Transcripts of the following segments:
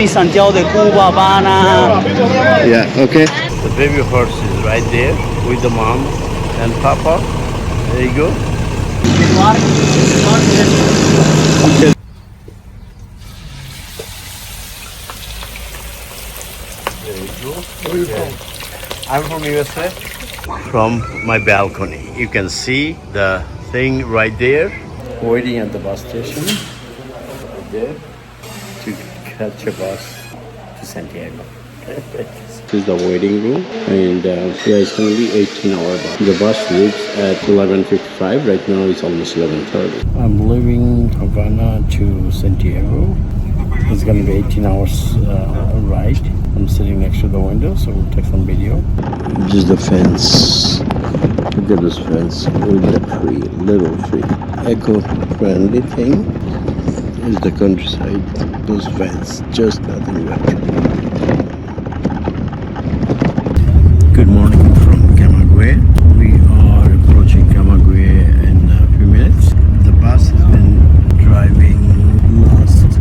Santiago de Cuba, Havana. Yeah, okay. The baby horse is right there with the mom and papa. There you go. There you go. Where are you from? I'm from USA. From my balcony, you can see the thing right there. Waiting at the bus station. Right there. To catch a bus to Santiago. This is the waiting room, and yeah, it's going to be 18-hour bus. The bus leaves at 11:55. Right now it's almost 11:30. I'm leaving Havana to Santiago. It's going to be 18 hours ride. I'm sitting next to the window, so we'll take some video. This is the fence. Look at this fence. With the tree, little tree. Eco-friendly thing. Is the countryside. Those fence, just nothing but. Good morning from Camaguey. We are approaching Camaguey in a few minutes. The bus has been driving last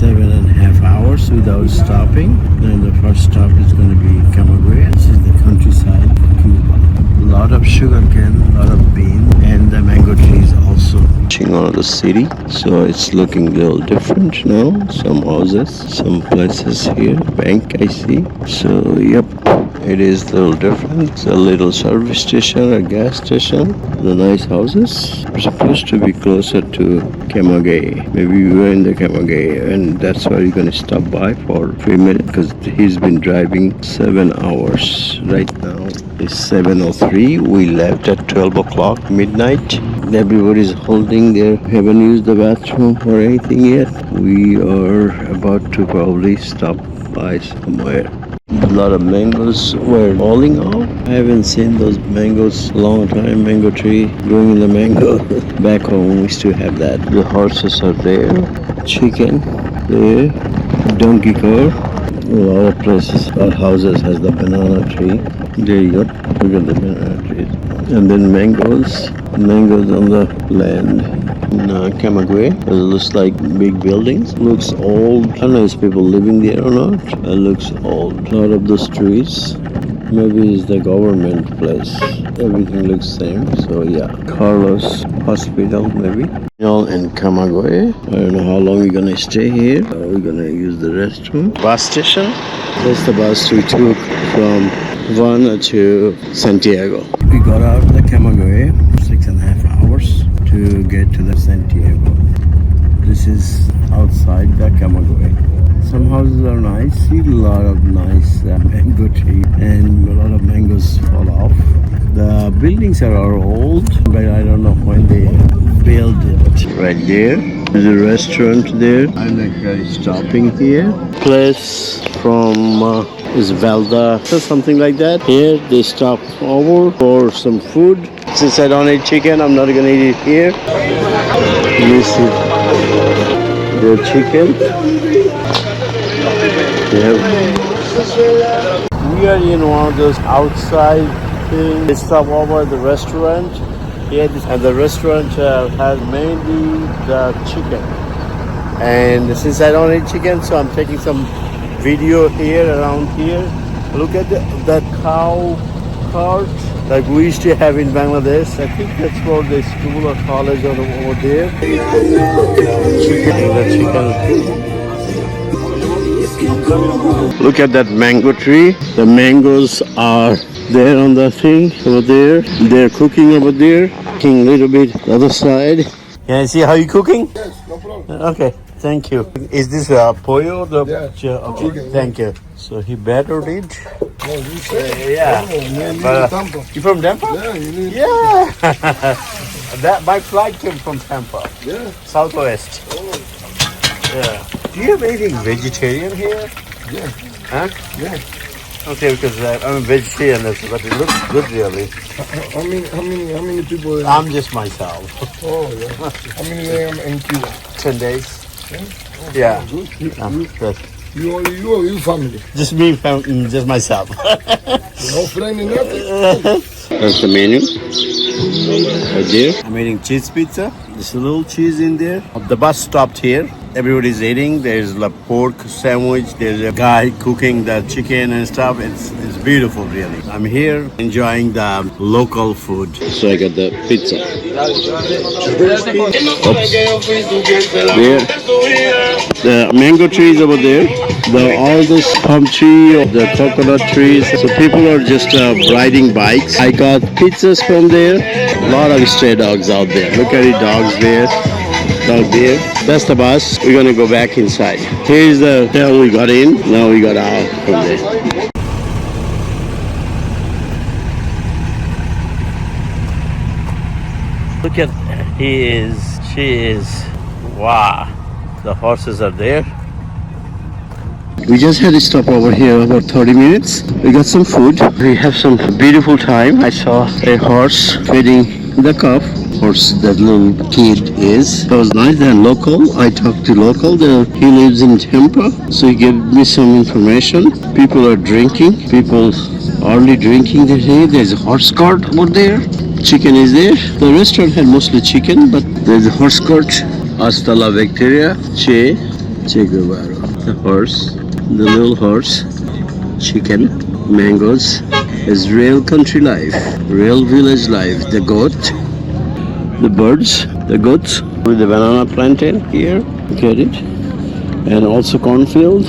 7.5 hours without stopping. And the first stop is going to be Camaguey. This is the countryside of Cuba. A lot of sugar cane, a lot of bean, and the mango trees also. Out of the city, so it's looking a little different now. Some houses, some places here, bank I see. So yep, it is a little different. It's a little service station, a gas station. The nice houses. We're supposed to be closer to Camaguey. Maybe we were in the Camaguey, and that's why you're gonna stop by for 3 minutes because he's been driving 7 hours. Right now it's 7:03. We left at 12 o'clock midnight. Everybody's holding there, haven't used the bathroom or anything yet. We are about to probably stop by somewhere. A lot of mangoes were falling off. I haven't seen those mangoes a long time. Mango tree growing in the mango. Back home we used to have that. The horses are there. Chicken there. Donkey car. A lot of places or houses has the banana tree. There you go. Look at the banana trees. And then mangoes. Mangoes on the land in Camaguey. It looks like big buildings. Looks old. I don't know if people living there or not. It looks old. A lot of those trees. Maybe it's the government place. Everything looks same. So yeah. Carlos Hospital maybe. All in Camaguey. I don't know how long we're gonna stay here. We're gonna use the restroom. Bus station. That's the bus we took from Havana to Santiago. We got out of the Camaguey 6.5 hours to get to the Santiago. This is outside the Camaguey. Some houses are nice. See a lot of nice mango tree and a lot of mangoes fall off. The buildings are old, but I don't know when they built it. Right there. There's a restaurant there. I'm like stopping here. Place from is Valda or something like that. Here they stop over for some food. Since I don't eat chicken, I'm not gonna eat it here. You see the chicken. We are in one of those outside things. They stop over at the restaurant. Here, and the restaurant has mainly the chicken. And since I don't eat chicken, so I'm taking some video here around here. Look at that cow cart like we used to have in Bangladesh. I think that's for the school or college or over there. Look at that mango tree. The mangoes are there on the thing over there. They're cooking over there. Cooking a little bit the other side. Can I see how you cooking? Yes, no problem. Okay, thank you. Is this pollo? Okay, Okay. thank you. So he battered it. No, you say. Yeah. Man, But, Tampa. you from Tampa? Yeah, you need. Yeah. That my flight came from Tampa, Yeah. Southwest. Yeah. Do you have anything vegetarian here? Yeah. Huh? Yeah. Okay, because I'm a vegetarian, but it looks good really. How many people? I'm just myself. Oh, yeah. How many in Cuba? 10 days. Yeah. Yeah. Good. Good. You or your family? Just me, just myself. No friend and nothing. That's the menu. Right there. I'm eating cheese pizza. There's a little cheese in there. The bus stopped here. everybody's eating. There's a pork sandwich. There's a guy cooking the chicken and stuff. It's beautiful, really. I'm here enjoying the local food. So I got the pizza. There. The mango trees over there. All this palm tree, the coconut trees. So people are just riding bikes. I got pizzas from there. A lot of stray dogs out there. Look at the dogs there. Dog there. That's the bus. We're gonna go back inside. Here's the hotel we got in. Now we got out from there. Look at she is. Wow. The horses are there. We just had to stop over here about 30 minutes. We got some food. We have some beautiful time. I saw a horse feeding the calf. Horse that little kid is. It was nice. They're local. I talked to local. He lives in Tampa. So he gave me some information. People are drinking. People early drinking today. There's a horse cart over there. Chicken is there. The restaurant had mostly chicken, but there's a horse cart. Hasta la Victoria. Che Guevara. The horse. The little horse. Chicken. Mangoes. Is real country life. Real village life. The goat. The birds. The goats. With the banana plantain here. Get it. And also cornfield.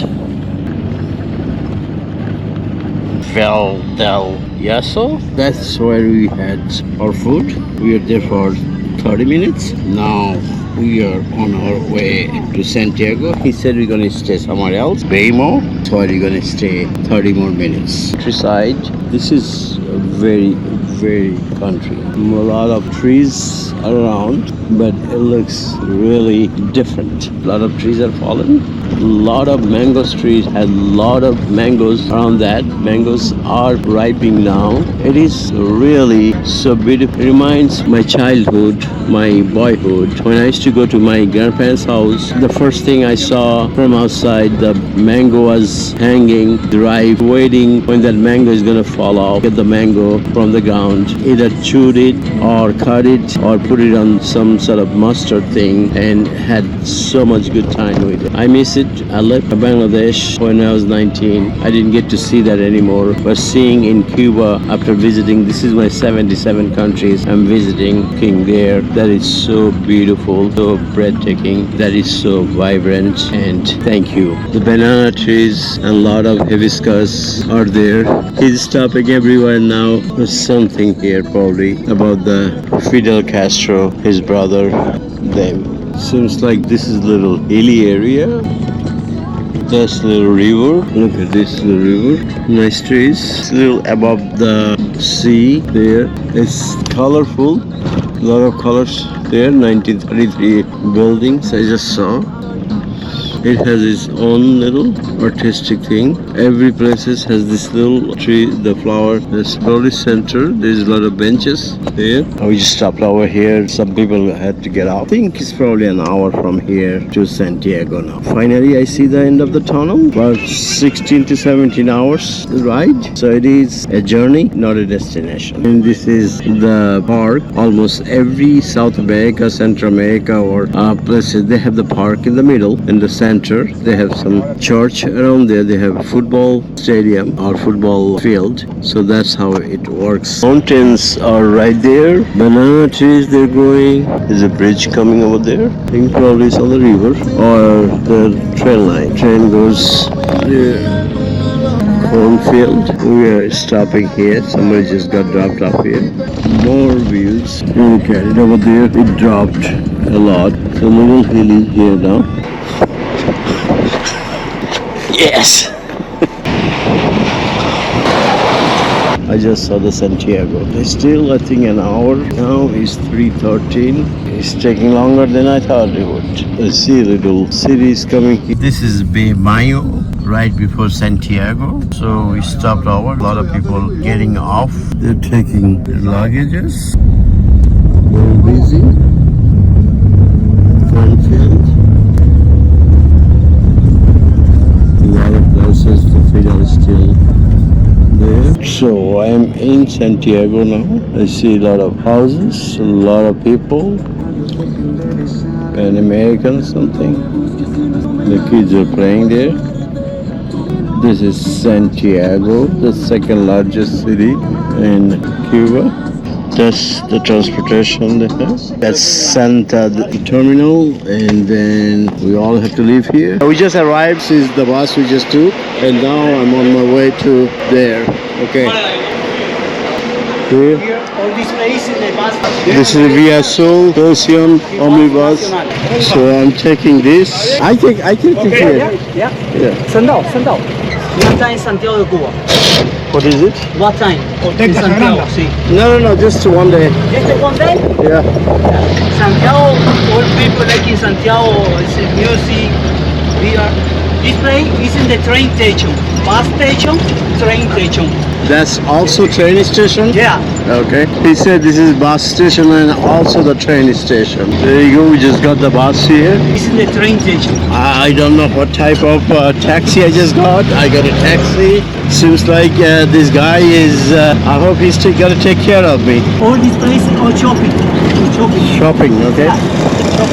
Del Yaso. That's where we had our food. We were there for 30 minutes. Now we are on our way to Santiago. He said we're going to stay somewhere else. Baymo. So we're going to stay 30 more minutes. Countryside. This is a very, very country. A lot of trees around, but it looks really different. A lot of trees are fallen. A lot of mango trees had a lot of mangoes around that. Mangoes are ripening now. It is really so beautiful. It reminds my childhood, my boyhood. When I used to go to my grandparents' house, the first thing I saw from outside, the mango was hanging, ripe, waiting when that mango is going to fall off. Get the mango from the ground, either chewed it or cut it or put it on some sort of mustard thing and had so much good time with it. I miss it. I left Bangladesh when I was 19. I didn't get to see that anymore. But seeing in Cuba after visiting, this is my 77 countries I'm visiting there. That is so beautiful, so breathtaking. That is so vibrant. And thank you. The banana trees and a lot of hibiscus are there. He's stopping everywhere now. There's something here probably about the Fidel Castro, his brother, them. Seems like this is a little hilly area. That's a little river. Look at this little river. Nice trees. It's a little above the sea there. It's colorful. A lot of colors there. 1933 buildings I just saw. It has its own little artistic thing. Every place has this little tree, the flower, the slowly center. There's a lot of benches there. We just stopped over here. Some people had to get off. I think it's probably an hour from here to Santiago now. Finally, I see the end of the tunnel. About 16 to 17 hours ride. So it is a journey, not a destination. And this is the park. Almost every South America, Central America or places, they have the park in the middle. In the center, they have some church around there. They have a football stadium or football field. So that's how it works. Mountains are right there. Banana trees, they're growing. There's a bridge coming over there. I think probably it's on the river or the train line. Train goes there. Cornfield. We are stopping here. Somebody just got dropped off here. More views. Look at it over there. It dropped a lot. It's a little hilly here now. Yes! I just saw the Santiago. It's still, I think, an hour. Now it's 3:13. It's taking longer than I thought it would. Let's see, little cities coming here. This is Bay Mayo, right before Santiago. So we stopped over. A lot of people getting off. They're taking their luggages. Very busy. Cornfield. A lot of places to Fidel is still there. So I'm in Santiago now. I see a lot of houses, a lot of people, Pan American something. The kids are playing there. This is Santiago, the second largest city in Cuba. That's the transportation they have. That's Santa terminal, and then we all have to leave here. We just arrived. This is the bus we just took, and now I'm on my way to there. Okay. Here. All this place in the bus. This is Via Sol Version Omnibus. So I'm taking this. I can take it. Yeah. Yeah. Sandal. What time Santiago de Cuba? What is it? What time? In Santiago, sí. No, just one day. Just one day? Yeah. Santiago, all people like in Santiago, it's music, beer. This place is in the train station. Bus station, train station. That's also train station? Yeah. Okay. He said this is bus station and also the train station. There you go, we just got the bus here. It's in the train station. I don't know what type of taxi I just got. I got a taxi. Seems like this guy is, I hope he's gonna take care of me. All this place is all shopping. Shopping, okay?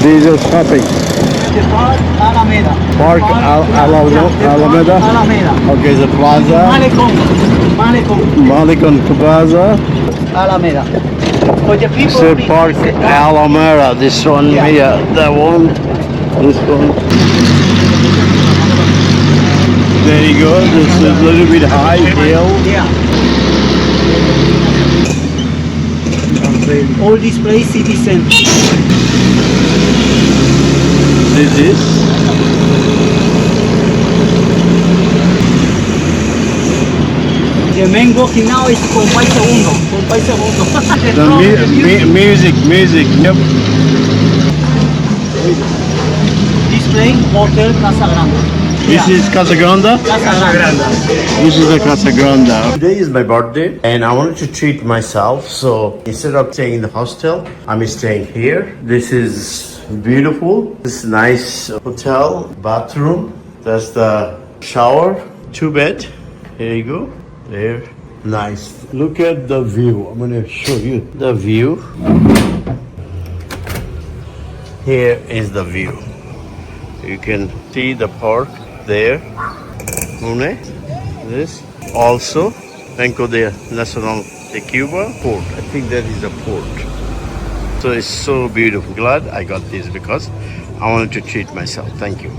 These are shopping. The park Alameda. Park Alameda? Alameda. Okay, the plaza. Malecon Plaza. Alameda. For the people. Say Park Alameda. This one here. That one. This one. There you go. This is a little bit high hill. Yeah. All this place city center. This is. The main walking now is Compay Segundo. The music. Yep. This place, Hotel Casa Granda. This is Casa Granda? Casa Granda. This is the Casa Granda. Today is my birthday and I wanted to treat myself, so instead of staying in the hostel, I'm staying here. This is beautiful. This is nice hotel, bathroom. That's the shower, 2 bed. Here you go. There. Nice. Look at the view. I'm gonna show you the view. Here is the view. You can see the park there. This also Banco de Nacional de Cuba port. I think that is a port. So it's so beautiful. Glad I got this because I wanted to treat myself. Thank you.